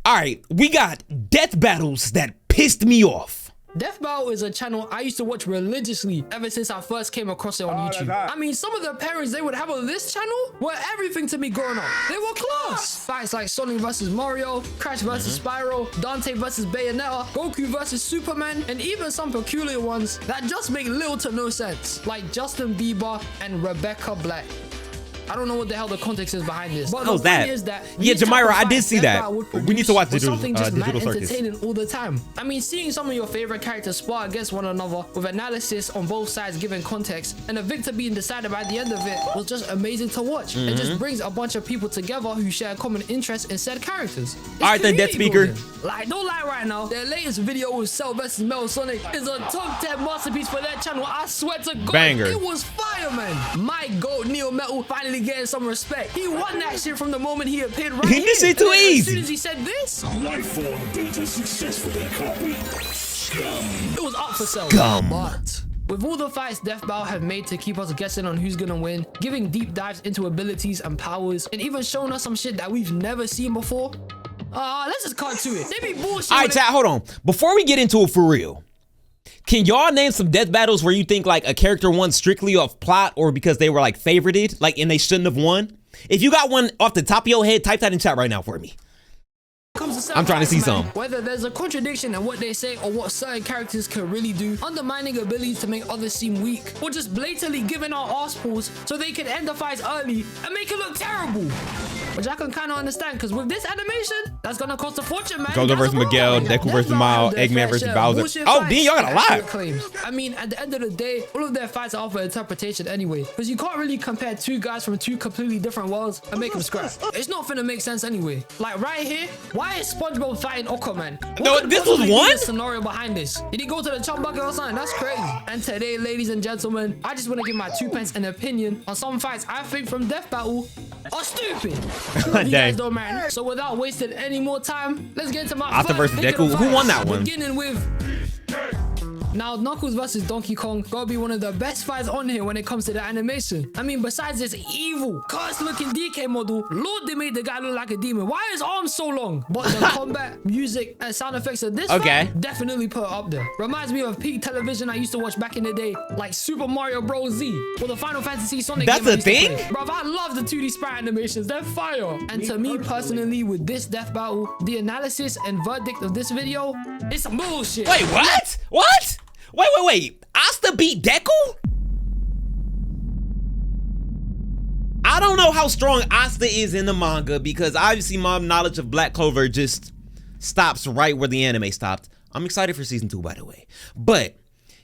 All right, we got death battles that pissed me off. Death Battle is a channel I used to watch religiously ever since I first came across it on YouTube. I mean, some of the parents they would have on this channel were everything to me growing up. They were class. Fights like Sonic vs. Mario, Crash vs. Spyro, Dante vs. Bayonetta, Goku vs. Superman, and even some peculiar ones that just make little to no sense, like Justin Bieber and Rebecca Black. I don't know what the hell the context is behind this. But the point is that yeah, Jamira, I did see that. We need to watch Digital Circus. Entertaining all the time. I mean, seeing some of your favorite characters spar against one another with analysis on both sides giving context and a victor being decided by the end of it was just amazing to watch. It just brings a bunch of people together who share common interests in said characters. All right then, Death Speaker. Like, don't lie right now. Their latest video with Cell vs. Metal Sonic is a top 10 masterpiece for their channel. I swear to God, banger. It was fire, man. My GOAT Neo Metal finally getting some respect. He won that shit from the moment he appeared right here. This shit too easy. As soon as he said this, Lifeform data successfully copied. It was up for Cell. But with all the fights Death Battle have made to keep us guessing on who's gonna win, giving deep dives into abilities and powers, and even showing us some shit that we've never seen before, let's just cut to it. They be bullshit. All right, chat, hold on. Before we get into it for real, can y'all name some death battles where you think like a character won strictly off plot or because they were like favorited, like, and they shouldn't have won? If you got one off the top of your head, type that in chat right now for me. I'm trying to see some. Whether there's a contradiction in what they say or what certain characters can really do, undermining abilities to make others seem weak, or just blatantly giving out arse pulls so they can end the fights early and make it look terrible. Which I can kind of understand, because with this animation, that's gonna cost a fortune, man. Gojo versus Miguel, Deku versus Mile, Eggman versus Bowser. Oh, D, y'all got a lot. I mean, at the end of the day, all of their fights are up for interpretation anyway, because you can't really compare two guys from two completely different worlds and make them scrap. It's not finna make sense anyway. Like right here, why is SpongeBob fighting Aquaman? No, this was one scenario behind this. Did he go to the chum bucket or something? That's crazy. And today, ladies and gentlemen, I just want to give my 2 pence an opinion on some fights I think from Death Battle are stupid. You guys don't matter. So without wasting any more time, let's get into my Asta versus Deku. Who won that one? Beginning with Now, Knuckles versus Donkey Kong gotta be one of the best fights on here when it comes to the animation. I mean, besides this evil, cursed-looking DK model, Lord, they made the guy look like a demon. Why is his arm so long? But the combat, music, and sound effects of this fight definitely put it up there. Reminds me of peak television I used to watch back in the day, like Super Mario Bros. Z, or the Final Fantasy Sonic game. That's a thing? Bro, I love the 2D sprite animations. They're fire. And to me personally, with this death battle, the analysis and verdict of this video, it's some bullshit. Wait, what? What? Wait. Asta beat Deku? I don't know how strong Asta is in the manga because obviously my knowledge of Black Clover just stops right where the anime stopped. I'm excited for season 2, by the way. But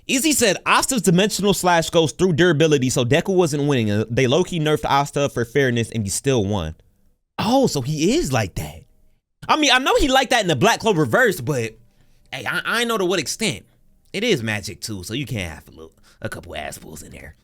Izzy said Asta's dimensional slash goes through durability, so Deku wasn't winning. They low-key nerfed Asta for fairness and he still won. Oh, so he is like that. I mean, I know he like that in the Black Clover verse, but hey, I know to what extent. It is magic too, so you can't have a couple ass pulls in there.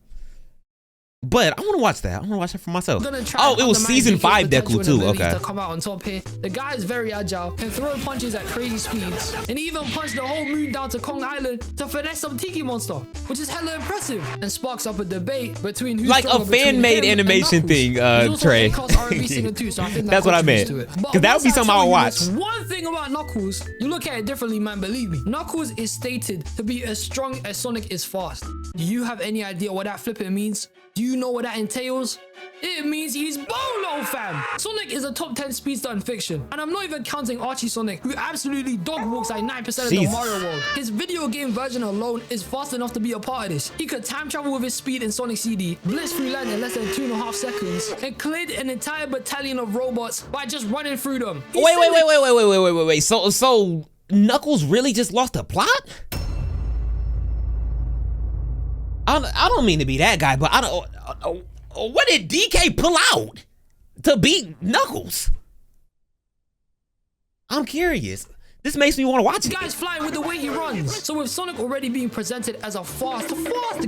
But I want to watch that. I want to watch it for myself. Oh, it was season 5 Deku too. Okay. To come out on top here. The guy is very agile, can throw punches at crazy speeds, and even punched the whole moon down to Kong Island to finesse some Tiki monster, which is hella impressive and sparks up a debate between who's like a fan-made animation thing, Trey. That's what I meant. Because that would be something I would watch. One thing about Knuckles, you look at it differently, man. Believe me. Knuckles is stated to be as strong as Sonic is fast. Do you have any idea what that flipping means? Do you know what that entails? It means he's Bolo, fam. Sonic is a top 10 speedster in fiction. And I'm not even counting Archie Sonic, who absolutely dog walks like 9% of the Mario world. His video game version alone is fast enough to be a part of this. He could time travel with his speed in Sonic CD, blitz through land in less than 2.5 seconds, and cleared an entire battalion of robots by just running through them. Wait. So Knuckles really just lost the plot? I don't mean to be that guy, but I don't. What did DK pull out to beat Knuckles? I'm curious. This makes me want to watch it. This guy's flying with the way he runs. So with Sonic already being presented as a fast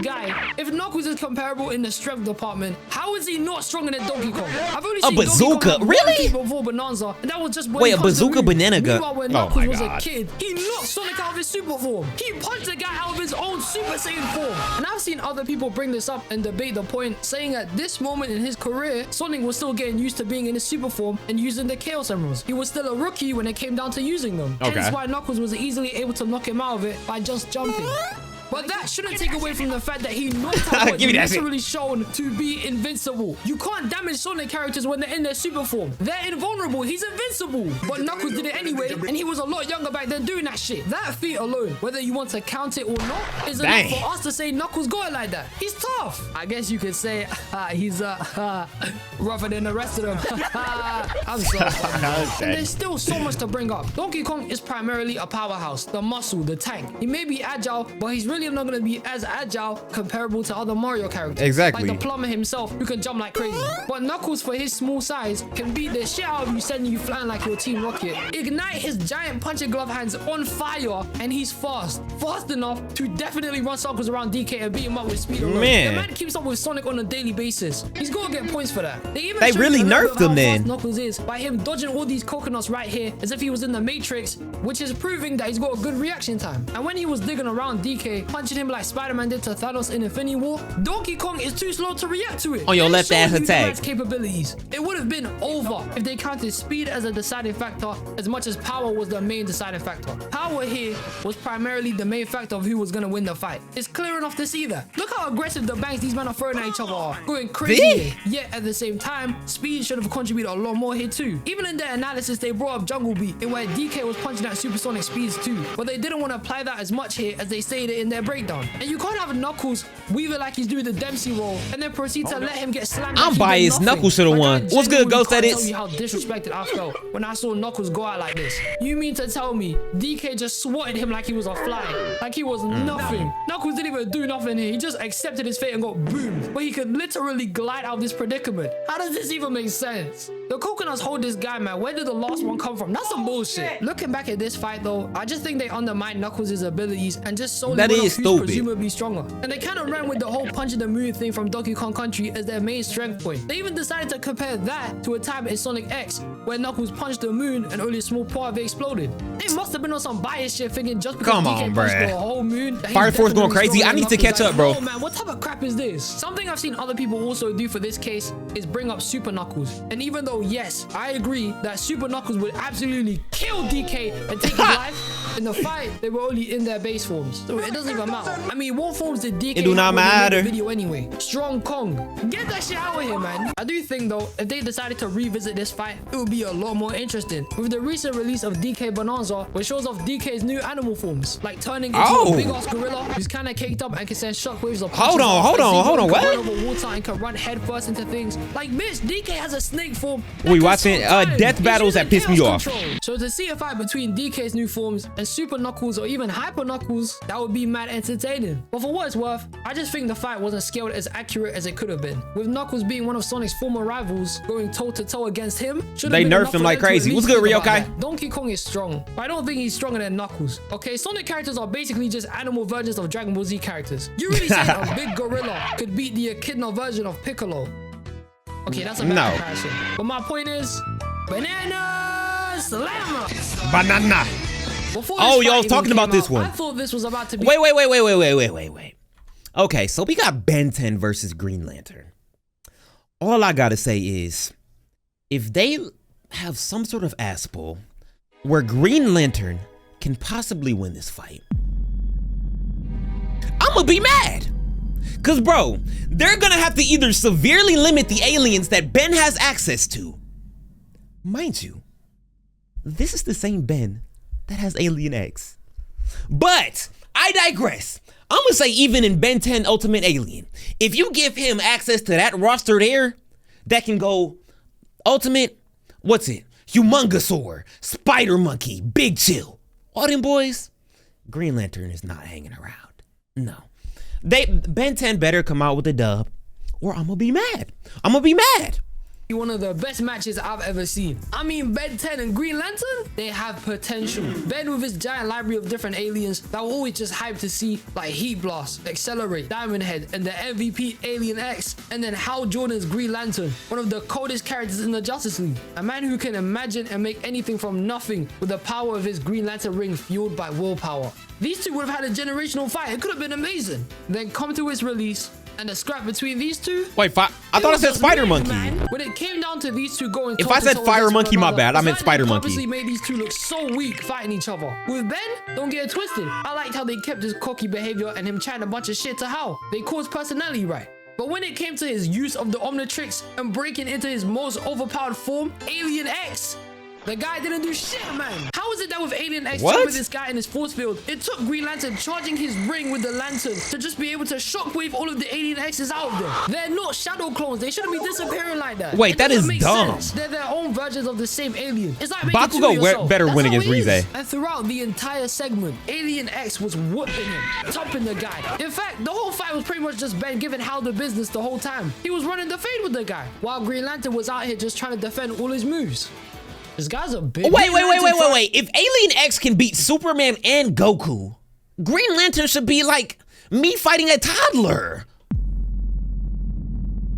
guy, if Knuckles is comparable in the strength department, how is he not stronger than Donkey Kong? I've only seen bazooka, Donkey Kong really? Before Bonanza, and that was just when wait, a bazooka banana gun. Meanwhile, when Knuckles was a kid, he knocked Sonic out of his super form. He punched the guy out of his own Super Saiyan form. And I've seen other people bring this up and debate the point, saying at this moment in his career, Sonic was still getting used to being in his super form and using the Chaos Emeralds. He was still a rookie when it came down to using them. Okay. Hence why Knuckles was easily able to knock him out of it by just jumping. But that shouldn't take away from the fact that he knocked out what Give me that literally shown to be invincible. You can't damage Sonic characters when they're in their super form. They're invulnerable. He's invincible. But Knuckles did it anyway, and he was a lot younger back then doing that shit. That feat alone, whether you want to count it or not, is enough for us to say Knuckles got it like that. He's tough. I guess you could say he's rougher than the rest of them. I'm sorry. And there's still so much to bring up. Donkey Kong is primarily a powerhouse, the muscle, the tank. He may be agile, but he's really not going to be as agile comparable to other Mario characters. Exactly. Like the plumber himself, who can jump like crazy. But Knuckles, for his small size, can beat the shit out of you, sending you flying like your Team Rocket. Ignite his giant punching glove hands on fire, and he's fast. Fast enough to definitely run circles around DK and beat him up with speed alone. Man. The man keeps up with Sonic on a daily basis. He's got to get points for that. They really nerfed him then. Knuckles is by him dodging all these coconuts right here as if he was in the Matrix, which is proving that he's got a good reaction time. And when he was digging around DK, punching him like Spider-Man did to Thanos in Infinity War, Donkey Kong is too slow to react to it. On your left ass It attack. shows capabilities. It would have been over if they counted speed as a deciding factor as much as power was the main deciding factor. Power here was primarily the main factor of who was going to win the fight. It's clear enough to see that. Look how aggressive the bangs these men are throwing at each other are. Going crazy. Yet at the same time, speed should have contributed a lot more here too. Even in their analysis, they brought up Jungle Beat, in where DK was punching at supersonic speeds too. But they didn't want to apply that as much here as they stated in their breakdown. And you can't have Knuckles weave it like he's doing the Dempsey roll and then proceed to let him get slammed. I'm biased. Knuckles should have won. What's good, Ghost? That is. Tell you how disrespected I felt when I saw Knuckles go out like this. You mean to tell me DK just swatted him like he was a fly, like he was nothing? Knuckles didn't even do nothing here. He just accepted his fate and got boomed. But he could literally glide out of this predicament. How does this even make sense? The coconuts hold this guy, man. Where did the last one come from? That's some bullshit. Looking back at this fight, though, I just think they undermined Knuckles' abilities and just solely That went is off who's stupid. presumably stronger. And they kind of ran with the whole punch in the moon thing from Donkey Kong Country as their main strength point. They even decided to compare that to a time in Sonic X where Knuckles punched the moon and only a small part of it exploded. They must have been on some bias shit, thinking just because Come DK on, punched bruh. the whole moon, that he's Fire Force going definitely crazy. stronger I than need to Knuckles. catch up, bro. Oh man, what type of crap is this? Something I've seen other people also do for this case is bring up Super Knuckles. And even though, yes, I agree that Super Knuckles would absolutely kill DK and take his life, in the fight, they were only in their base forms. So it doesn't even matter. I mean, what forms did DK It do not have when they made matter. the video anyway? Strong Kong. Get that shit out of here, man. I do think, though, if they decided to revisit this fight, it would be a lot more interesting. With the recent release of DK Bonanza, which shows off DK's new animal forms, like turning into a big-ass gorilla who's kind of caked up and can send shockwaves of punches. Hold on, what? Can run over water and can run headfirst into things. Like, bitch, DK has a snake form. We watching death battles that piss me off. So to see a fight between DK's new forms and Super Knuckles or even Hyper Knuckles, that would be mad entertaining. But for what it's worth, I just think the fight wasn't scaled as accurate as it could have been. With Knuckles being one of Sonic's former rivals, going toe-to-toe against him, They nerfed him like crazy. What's good, Ryokai? Donkey Kong is strong, but I don't think he's stronger than Knuckles. Okay, Sonic characters are basically just animal versions of Dragon Ball Z characters. You really saying a big gorilla could beat the echidna version of Piccolo? Okay, that's a bad comparison. But my point is, banana slammer. Banana. Oh, y'all was talking about this one. I thought this was about to be. Wait. Okay, so we got Ben 10 versus Green Lantern. All I gotta say is, if they have some sort of ass pull where Green Lantern can possibly win this fight, I'ma be mad. Cause bro, they're gonna have to either severely limit the aliens that Ben has access to. Mind you, this is the same Ben that has Alien X. But I digress. I'm gonna say even in Ben 10 Ultimate Alien, if you give him access to that roster there, that can go Ultimate, what's it? Humongosaur, Spider Monkey, Big Chill. All them boys, Green Lantern is not hanging around. No. Ben 10 better come out with a dub or I'm gonna be mad. One of the best matches I've ever seen. I mean, Ben 10 and Green Lantern, they have potential. Ben with his giant library of different aliens that we're always just hyped to see, like Heat Blast, Accelerate, Diamond Head, and the MVP Alien X, and then Hal Jordan's Green Lantern, one of the coldest characters in the Justice League. A man who can imagine and make anything from nothing with the power of his Green Lantern ring fueled by willpower. These two would have had a generational fight. It could have been amazing. Then come to its release, and the scrap between these two. Wait, I thought I said Spider Monkey. Man. When it came down to these two going, if I said Fire Monkey, my bad. I meant Spider Monkey. Obviously, made these two look so weak fighting each other. With Ben, don't get it twisted. I liked how they kept his cocky behavior and him chatting a bunch of shit to Hal. They caused personality right. But when it came to his use of the Omnitrix and breaking into his most overpowered form, Alien X, the guy didn't do shit, man. How is it that with Alien X with this guy in his force field, it took Green Lantern charging his ring with the lantern to just be able to shockwave all of the Alien X's out there? They're not shadow clones. They shouldn't be disappearing like that. Wait, that is dumb. Sense. They're their own versions of the same alien. It's like Bakugo better win against Rize. And throughout the entire segment, Alien X was whooping him, topping the guy. In fact, the whole fight was pretty much just Ben giving Hal the business the whole time. He was running the fade with the guy, while Green Lantern was out here just trying to defend all his moves. This guy's a big... Wait. If Alien X can beat Superman and Goku, Green Lantern should be like me fighting a toddler.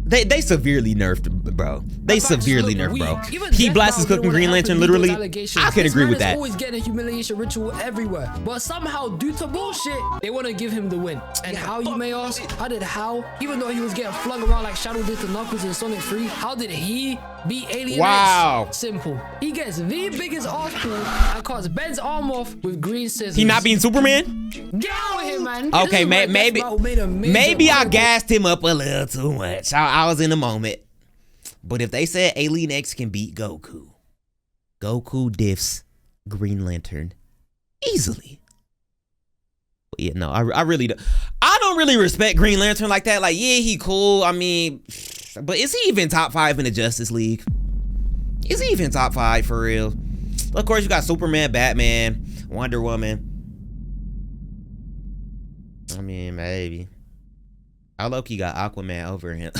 They severely nerfed, bro. They severely nerfed, bro. He blasts cooking Green Lantern, literally. I can agree with that. Always getting a humiliation ritual everywhere, but somehow, due to bullshit, they want to give him the win. And how, you may ask, how did Hal, even though he was getting flung around like Shadow did to Knuckles in Sonic 3, how did he beat Alien X? Simple. He gets the biggest arse pull and cuts Ben's arm off with green scissors. He not being Superman? Get out of here, man. Okay, maybe I gassed him up a little too much. I was in the moment. But if they said Alien X can beat Goku diffs Green Lantern easily. But yeah, no, I don't really respect Green Lantern like that. Like, yeah, he cool. I mean, but is he even top 5 in the Justice League? Is he even top 5 for real? Of course, you got Superman, Batman, Wonder Woman. I mean, maybe. I low-key got Aquaman over him.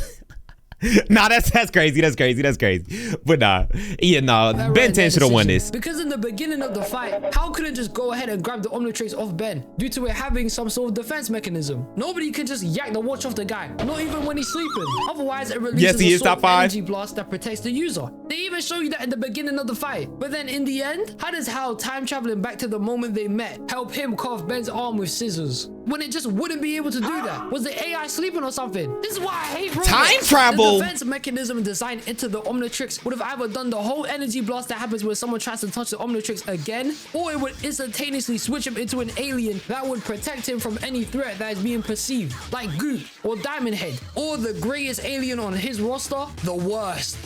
Nah, that's crazy. But nah, yeah, nah. Ben 10 should have won this. Because in the beginning of the fight, Hal couldn't just go ahead and grab the Omnitrix off Ben due to it having some sort of defense mechanism. Nobody can just yak the watch off the guy, not even when he's sleeping. Otherwise, it releases a sort of energy blast that protects the user. They even show you that in the beginning of the fight. But then in the end, how does Hal time traveling back to the moment they met help him carve Ben's arm with scissors when it just wouldn't be able to do that? Was the AI sleeping or something? This is why I hate robots. Time travel. The defense mechanism designed into the Omnitrix would have either done the whole energy blast that happens when someone tries to touch the Omnitrix again, or it would instantaneously switch him into an alien that would protect him from any threat that is being perceived, like Goop or Diamond Head, or the greatest alien on his roster, the worst.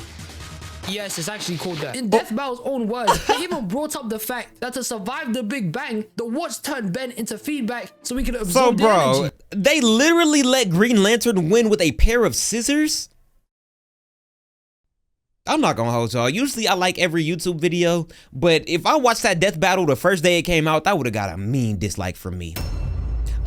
Yes, it's actually called that. In Death Battle's own words, they even brought up the fact that to survive the Big Bang, the watch turned Ben into feedback so we could absorb the energy. They literally let Green Lantern win with a pair of scissors? I'm not gonna hold y'all. Usually I like every YouTube video, but if I watched that Death Battle the first day it came out, that would have got a mean dislike from me.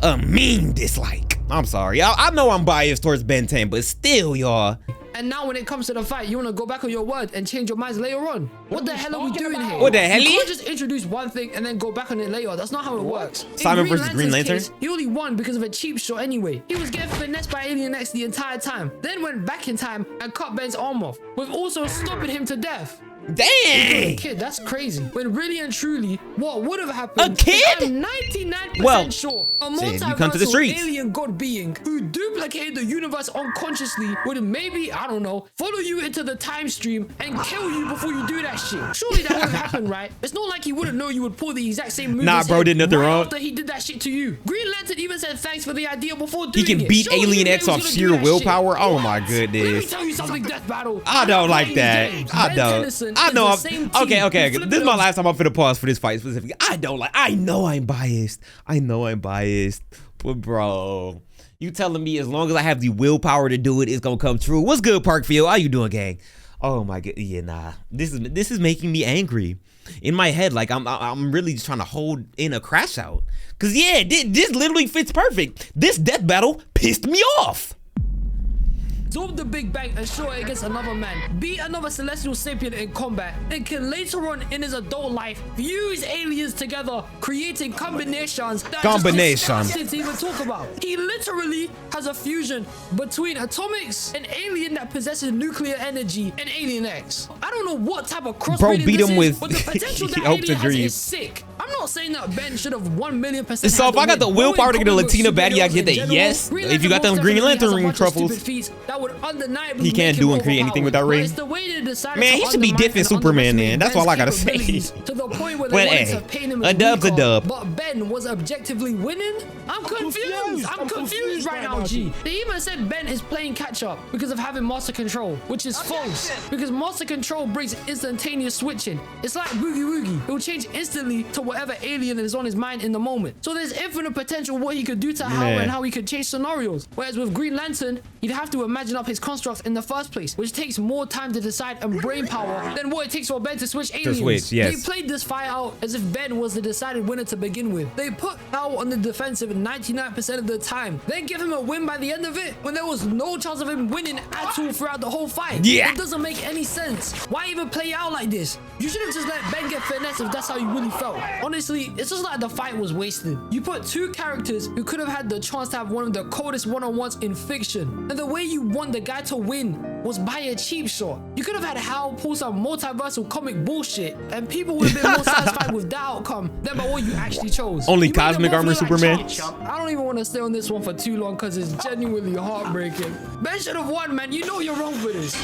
A mean dislike. I'm sorry. I know I'm biased towards Ben 10, but still, y'all. And now when it comes to the fight, you want to go back on your word and change your minds later on. What the hell are we doing here? What the hell? You can't just introduce one thing and then go back on it later. That's not how it works. Simon versus Green Lantern? Case, he only won because of a cheap shot anyway. He was getting finessed by Alien X the entire time, then went back in time and cut Ben's arm off, with also stopping him to death. Dang! Kid, that's crazy. When really and truly, what would have happened? A kid? I'm 99% sure a multiversal alien god being who duplicated the universe unconsciously would maybe, I don't know, follow you into the time stream and kill you before you do that shit. Surely that wouldn't happen, right? It's not like he wouldn't know you would pull the exact same move. Nah, bro, did nothing wrong. After he did that shit to you. Green Lantern even said thanks for the idea before doing it. He can beat Alien X off sheer willpower. Oh my goodness. Let me tell you something, Death Battle. I don't like that. I don't. I know. Okay. This is my last time I'm finna pause for this fight specifically. I know I'm biased. But bro, you telling me as long as I have the willpower to do it, it's gonna come true. What's good, Parkfield? How you doing, gang? Oh my god, yeah, nah. This is making me angry. In my head, like I'm really just trying to hold in a crash out. Cause yeah, this literally fits perfect. This Death Battle pissed me off. absorb the Big Bang and show it against another man, beat another celestial sapient in combat, and can later on in his adult life fuse aliens together, creating combinations that are just disgusting to even talk about. He literally has a fusion between Atomics, an alien that possesses nuclear energy, and Alien X. I don't know what type of crossbreeding beat this him is, with but the potential that hopes alien and has dreams. is sick. I'm not saying that Ben should have 1,000,000% So if I got the willpower to get a Latina baddie, I get the yes. If you got them Green Lantern truffles, he can't do and create anything without Ray. Man, he should be diffing Superman then. That's all I gotta say. But hey, a dub's a dub. But Ben was objectively winning? I'm confused. I'm confused right now, G. They even said Ben is playing catch up because of having Master Control, which is false. Because Master Control brings instantaneous switching. It's like Boogie Woogie. It will change instantly to whatever alien is on his mind in the moment. So there's infinite potential what he could do to Hal and how he could change scenarios. Whereas with Green Lantern, you'd have to imagine up his constructs in the first place, which takes more time to decide and brain power than what it takes for Ben to switch aliens. They played this fight out as if Ben was the decided winner to begin with. They put Hal on the defensive 99% of the time, then give him a win by the end of it when there was no chance of him winning at all throughout the whole fight. It doesn't make any sense. Why even play out like this? You should have just let Ben get finesse if that's how you really felt. Honestly, it's just like the fight was wasted. You put two characters who could have had the chance to have one of the coldest one-on-ones in fiction, and the way you want the guy to win was by a cheap shot. You could have had Hal pull some multiversal comic bullshit, and people would have been more satisfied with that outcome than by what you actually chose. Only cosmic armor Superman. I don't even want to stay on this one for too long because it's genuinely heartbreaking. Ben should have won, man. You know you're wrong for this.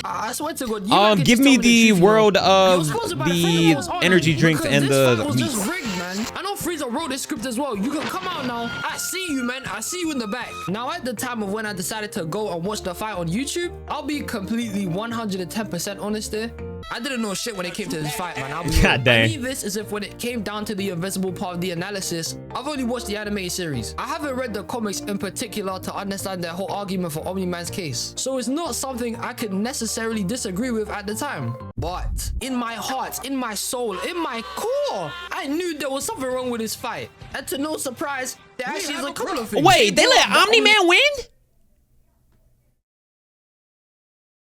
I swear to God, give me the world of the energy drinks and the was just rigged, man. I know Frieza wrote this script as well. You can come out now. I see you, man. I see you in the back. Now, at the time of when I decided to go and watch the fight on YouTube, I'll be completely 110% honest there. I didn't know shit when it came to this fight, man. God dang. I mean this as if when it came down to the invisible part of the analysis, I've only watched the animated series. I haven't read the comics in particular to understand their whole argument for Omni-Man's case. So it's not something I could necessarily disagree with at the time. But in my heart, in my soul, in my core, I knew there was something wrong with this fight. And to no surprise, there actually is a couple of things. Wait, they let Omni-Man win?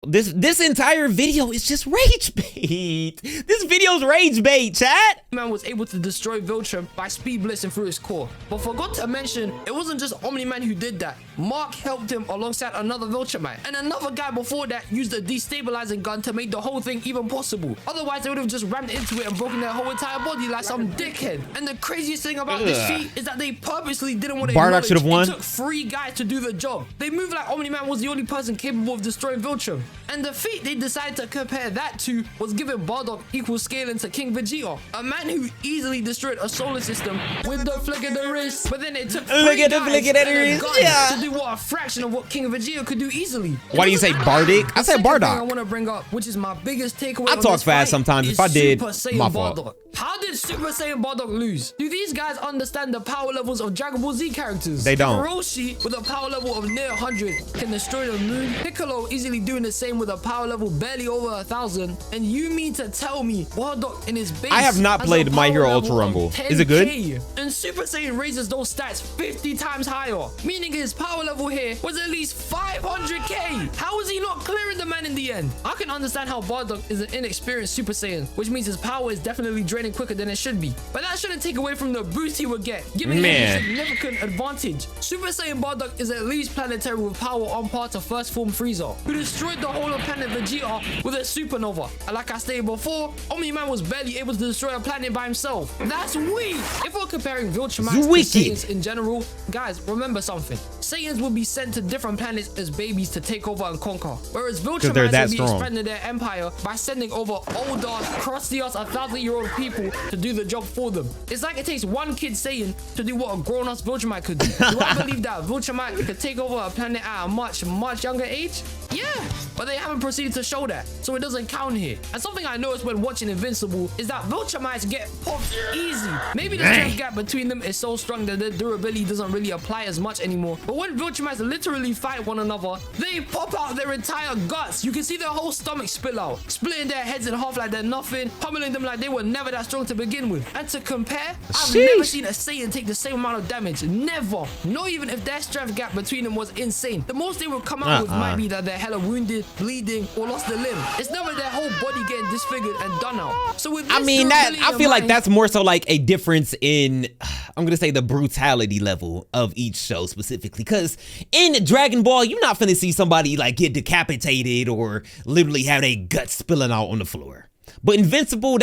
This entire video is just rage bait. This video's rage bait, chat. Man was able to destroy Viltrum by speed blitzing through his core. But forgot to mention, it wasn't just Omni-Man who did that. Mark helped him alongside another Viltrumite. And another guy before that used a destabilizing gun to make the whole thing even possible. Otherwise, they would have just rammed into it and broken their whole entire body like some dickhead. And the craziest thing about this feat is that they purposely didn't want to Bardock should have won. It took 3 guys to do the job. They moved like Omni-Man was the only person capable of destroying Viltrum. And the feat they decided to compare that to was giving Bardock equal scaling to King Vegeta, a man who easily destroyed a solar system with the flick of the wrist. But then it took 3 guys to do what a fraction of what King Vegeta could do easily. Why do you say Bardock? I said Bardock. I want to bring up, which is my biggest takeaway. I talk fast sometimes. If I did, my fault. How did Super Saiyan Bardock lose? Do these guys understand the power levels of Dragon Ball Z characters? They don't. Hiroshi, with a power level of near 100, can destroy the moon. Piccolo easily doing the same with a power level barely over 1,000. And you mean to tell me Bardock in his base? I have not played My Hero Ultra Rumble. Is it good? And Super Saiyan raises those stats 50 times higher, meaning his power level here was at least 500k. How is he not clearing the man in the end? I can understand how Bardock is an inexperienced Super Saiyan, which means his power is definitely draining quicker than it should be. But that shouldn't take away from the boost he would get, giving him a significant advantage. Super Saiyan Bardock is at least planetary with power on par to First Form Frieza, who destroyed the whole of planet Vegeta with a supernova. And like I stated before, Omni-Man was barely able to destroy a planet by himself. That's weak. If we're comparing Viltrumites to Saiyans in general, guys, remember something. Saiyans will be sent to different planets as babies to take over and conquer, whereas Viltrumites will be expanding their empire by sending over older, crusty-ass 1,000-year-old people to do the job for them. It's like it takes one kid Saiyan to do what a grown-ass Viltrumite could do. Do I believe that Viltrumite could take over a planet at a much, much younger age? Yeah, but they haven't proceeded to show that, so it doesn't count here. And something I noticed when watching Invincible is that Viltrumites get popped easy. Maybe the strength gap between them is so strong that their durability doesn't really apply as much anymore. But when Viltrumites literally fight one another, they pop out their entire guts. You can see their whole stomach spill out, splitting their heads in half like they're nothing, pummeling them like they were never that strong to begin with. And to compare, I've never seen a Saiyan take the same amount of damage. Never. Not even if their strength gap between them was insane. The most they would come out with might be that they're hella wounded, bleeding, or lost a limb. It's never their whole body getting disfigured and done out. So with this, I feel like that's more so like a difference in, I'm gonna say, the brutality level of each show specifically. Because in Dragon Ball, you're not finna see somebody like get decapitated or literally have their guts spilling out on the floor. But Invincible,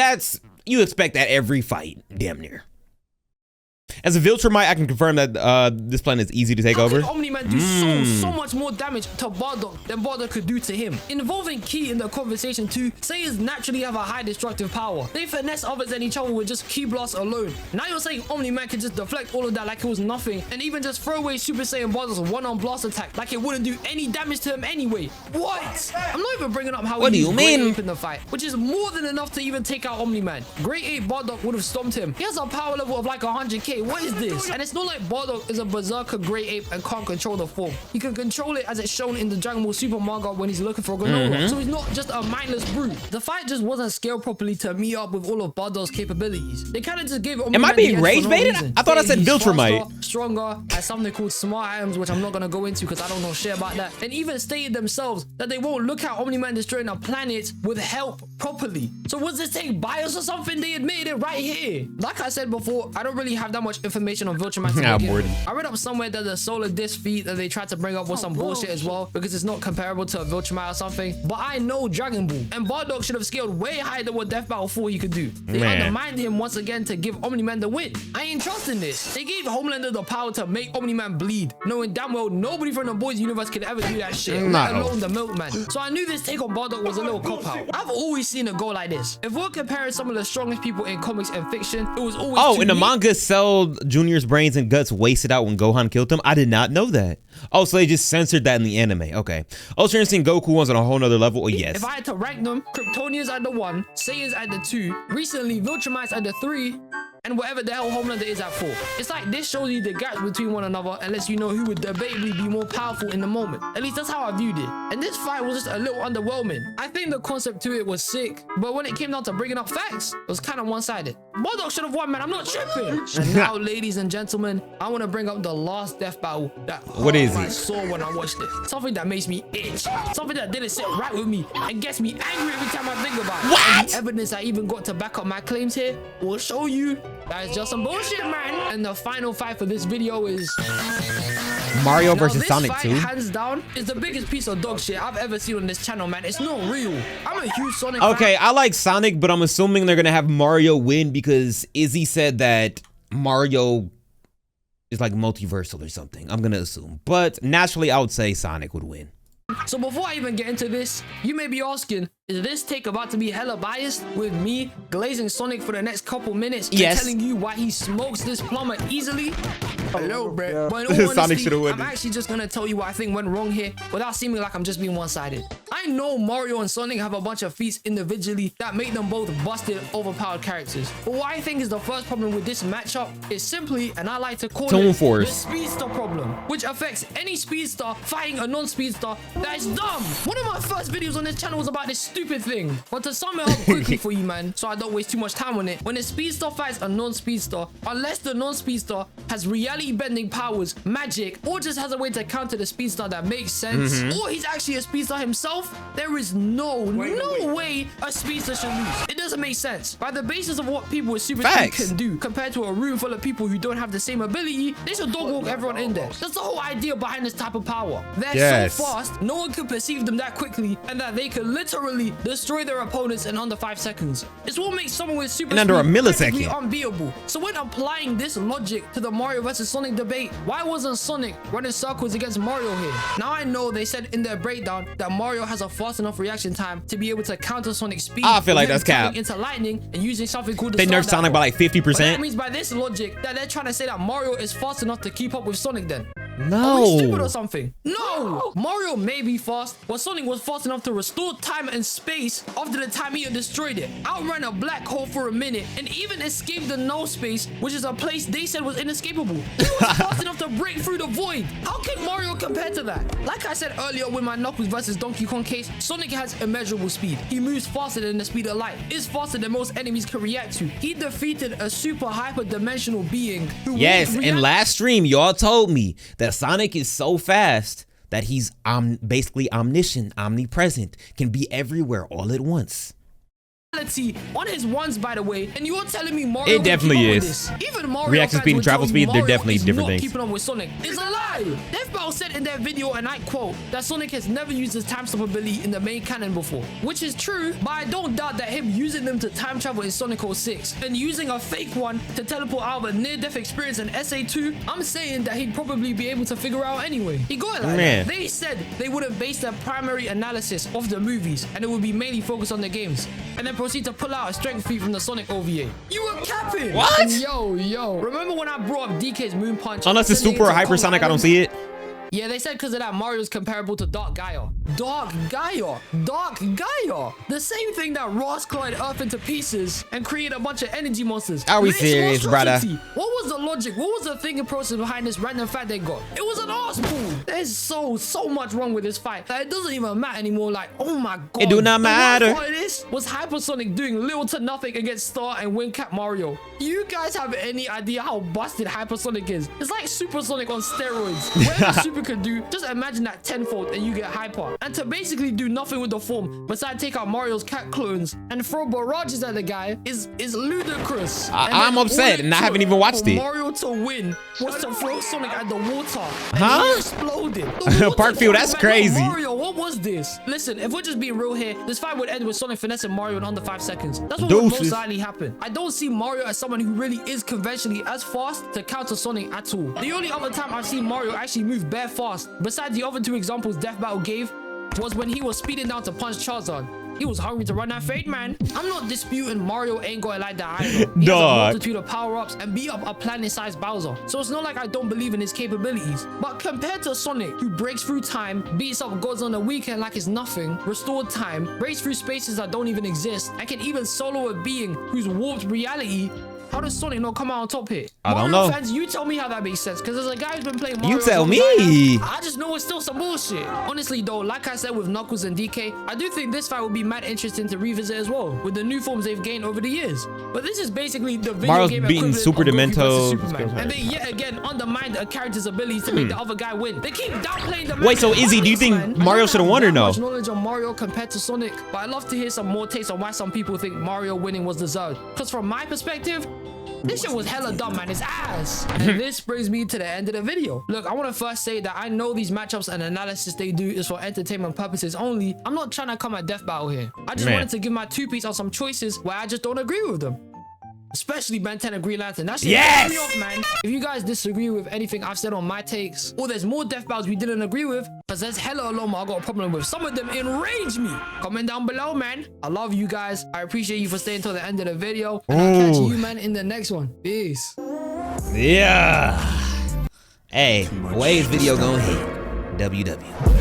you expect that every fight, damn near. As a Viltrumite, I can confirm that this planet is easy to take over. Omni-Man do so much more damage to Bardock than Bardock could do to him. Involving Ki in the conversation too, Saiyans naturally have a high destructive power. They finesse others and each other with just Ki blasts alone. Now you're saying Omni-Man can just deflect all of that like it was nothing, and even just throw away Super Saiyan Bardock's one-on blast attack like it wouldn't do any damage to him anyway. What? I'm not even bringing up how he used Great Ape in the fight, which is more than enough to even take out Omni-Man. Great Ape Bardock would have stomped him. He has a power level of like 100k. What is this? And it's not like Bardock is a berserker Great Ape and can't control the form. He can control it as it's shown in the Dragon Ball Super manga when he's looking for granola. So he's not just a mindless brute. The fight just wasn't scaled properly to meet up with all of Bardock's capabilities. They kind of just gave it. Am I being rage baited? I thought I said Viltrumite. Stronger, has something called smart items, which I'm not gonna go into because I don't know shit about that. And even stated themselves that they won't look at Omni-Man destroying a planet with help properly. So was this take bias or something? They admitted it right here. Like I said before, I don't really have that much information on Viltrumite. I read up somewhere that the solar disc feat that they tried to bring up was some bullshit as well, because it's not comparable to a Viltrumite or something. But I know Dragon Ball, and Bardock should have scaled way higher than what Death Battle 4 he could do. They undermined him once again to give Omni-Man the win. I ain't trusting this. They gave Homelander the power to make Omni-Man bleed, knowing damn well nobody from the boys universe could ever do that shit, let alone the Milkman. So I knew this take on Bardock was a little cop-out. I've always seen it go like this. If we're comparing some of the strongest people in comics and fiction, it was always in the manga, Cell Jr.'s brains and guts wasted out when Gohan killed him. I did not know that. Oh, so they just censored that in the anime. Okay. Ultra Instinct Goku was on a whole nother level. Oh, yes. If I had to rank them, Kryptonians at the 1, Saiyans at the 2, recently Viltrumites at the 3, and whatever the hell Homelander is at 4. It's like this shows you the gaps between one another and lets you know who would debatably be more powerful in the moment. At least that's how I viewed it. And this fight was just a little underwhelming. I think the concept to it was sick, but when it came down to bringing up facts, it was kind of one-sided. Bardock should have won, man. I'm not tripping. And now, ladies and gentlemen, I want to bring up the last death battle that I saw when I watched it. Something that makes me itch. Something that didn't sit right with me and gets me angry every time I think about it. What? And the evidence I even got to back up my claims here will show you that is just some bullshit, man. And the final fight for this video is Mario versus Sonic 2. Hands down, is the biggest piece of dog shit I've ever seen on this channel, man. It's not real. I'm a huge Sonic fan. I like Sonic, but I'm assuming they're gonna have Mario win because Izzy said that Mario is like multiversal or something. I'm gonna assume, but naturally I would say Sonic would win. So before I even get into this, you may be asking, is this take about to be hella biased with me glazing Sonic for the next couple minutes and telling you why he smokes this plumber easily? Hello, bro. But in all honesty, I'm actually just gonna tell you what I think went wrong here without seeming like I'm just being one-sided. I know Mario and Sonic have a bunch of feats individually that make them both busted, overpowered characters. But what I think is the first problem with this matchup is simply, and I like to call it, the speedster problem, which affects any speedster fighting a non-speedster that is dumb. One of my first videos on this channel was about this stupid thing. But to sum it up quickly for you, man, so I don't waste too much time on it, when a speedster fights a non-speedster, unless the non-speedster has reality-bending powers, magic, or just has a way to counter the speedster that makes sense, or he's actually a speedster himself, there is no way a speedster should lose. It doesn't make sense. By the basis of what people with super speed can do compared to a room full of people who don't have the same ability, they should dog walk everyone in there. That's the whole idea behind this type of power. They're so fast, no one can perceive them that quickly, and that they can literally destroy their opponents in under 5 seconds. It's what makes someone with super speed under a millisecond unbeatable. So when applying this logic to the Mario versus Sonic debate, why wasn't Sonic running circles against Mario here? Now I know they said in their breakdown that Mario has a fast enough reaction time to be able to counter Sonic's speed. I feel like that's cap. Into lightning and using something called they nerfed Sonic by like 50%. That means by this logic that they're trying to say that Mario is fast enough to keep up with Sonic then. Are we stupid or No. something? No! Mario may be fast, but Sonic was fast enough to restore time and space after the Time Eater destroyed it, outran a black hole for a minute, and even escaped the null space, which is a place they said was inescapable. He was fast enough to break through the void. How can Mario compare to that? Like I said earlier with my Knuckles versus Donkey Kong case, Sonic has immeasurable speed. He moves faster than the speed of light, is faster than most enemies can react to. He defeated a super hyper-dimensional being who Yes, won't in react. last stream, y'all told me that Sonic is so fast that he's basically omniscient, omnipresent, can be everywhere all at once. On his ones, by the way, and you're telling me Mario It definitely will keep up is. with this. Even Mario Reaction fans speed and would travel tell speed, you they're Mario definitely is different not things. keeping up with Sonic. It's a lie. Death Battle said in their video, and I quote, that Sonic has never used his time stop ability in the main canon before, which is true, but I don't doubt that him using them to time travel in Sonic 06 and using a fake one to teleport out of a near-death experience in SA2, I'm saying that he'd probably be able to figure out anyway. He got it like Man. that. They said they wouldn't base their primary analysis off the movies, and it would be mainly focused on the games, and then proceed to pull out a strength feat from the Sonic OVA. You were capping! What? And yo. Remember when I brought up DK's Moon Punch? Unless it's sending super it to hypersonic, I don't Island? see it. Yeah, they said because of that Mario's comparable to Dark Gaia. Dark Gaia. The same thing that Ross collided Earth into pieces and created a bunch of energy monsters. Are we This serious, brother? monstrosity. What was the logic? What was the thinking process behind this random fact they got? It was an arse pool. There's so much wrong with this fight that it doesn't even matter anymore. Like, oh my god. It do not matter. The worst part of this was Hypersonic doing little to nothing against Star and Wingcap Mario. You guys have any idea how busted Hypersonic is? It's like Supersonic on steroids. Whatever Super could do, just imagine that tenfold and you get Hyper. And to basically do nothing with the form besides take out Mario's cat clones and throw barrages at the guy is ludicrous. I'm upset and I haven't even watched it. Mario to win was to throw Sonic at the water. And Huh? he exploded. The water Parkfield, that's came back. No, crazy. Mario, what was this? Listen, if we're just being real here, this fight would end with Sonic finessing Mario in under 5 seconds. That's what would most Deuces. likely happen. I don't see Mario as someone who really is conventionally as fast to counter Sonic at all. The only other time I've seen Mario actually move bare fast, besides the other two examples Death Battle gave, was when he was speeding down to punch Charizard. He was hungry to run that fade, man. I'm not disputing Mario ain't got it like that either. He has a Dog. multitude of power-ups and beat up a planet-sized Bowser. So it's not like I don't believe in his capabilities. But compared to Sonic, who breaks through time, beats up gods on the weekend like it's nothing, restored time, breaks through spaces that don't even exist, and can even solo a being who's warped reality, how does Sonic not come out on top here? I don't Mario know. fans, you tell me how that makes sense, because as a guy who's been playing Mario You tell as long as I me. have, I just know it's still some bullshit. Honestly though, like I said with Knuckles and DK, I do think this fight would be mad interesting to revisit as well, with the new forms they've gained over the years. But this is basically the video Mario's game beating equivalent Super of Goku versus Demento. Superman. And they yet again undermined a character's abilities to make the other guy win. They keep downplaying the Wait, so Izzy, do you think man. Mario I don't should've have won or that no? much knowledge on Mario compared to Sonic, but I'd love to hear some more takes on why some people think Mario winning was deserved. Because from my perspective, this shit was hella dumb, man. It's ass. And this brings me to the end of the video. Look, I want to first say that I know these matchups and analysis they do is for entertainment purposes only. I'm not trying to come at Death Battle here. I just Man. wanted to give my 2 piece on some choices where I just don't agree with them. Especially Ben 10 and Green Lantern. That shit Yes! pissed me off, man. If you guys disagree with anything I've said on my takes, or there's more Death Battles we didn't agree with, because there's hella a lot more I got a problem with. Some of them enrage me. Comment down below, man. I love you guys. I appreciate you for staying till the end of the video. And I'll catch Ooh. you, man, in the next one. Peace. Yeah. Hey, Wade's video gonna hit. WW.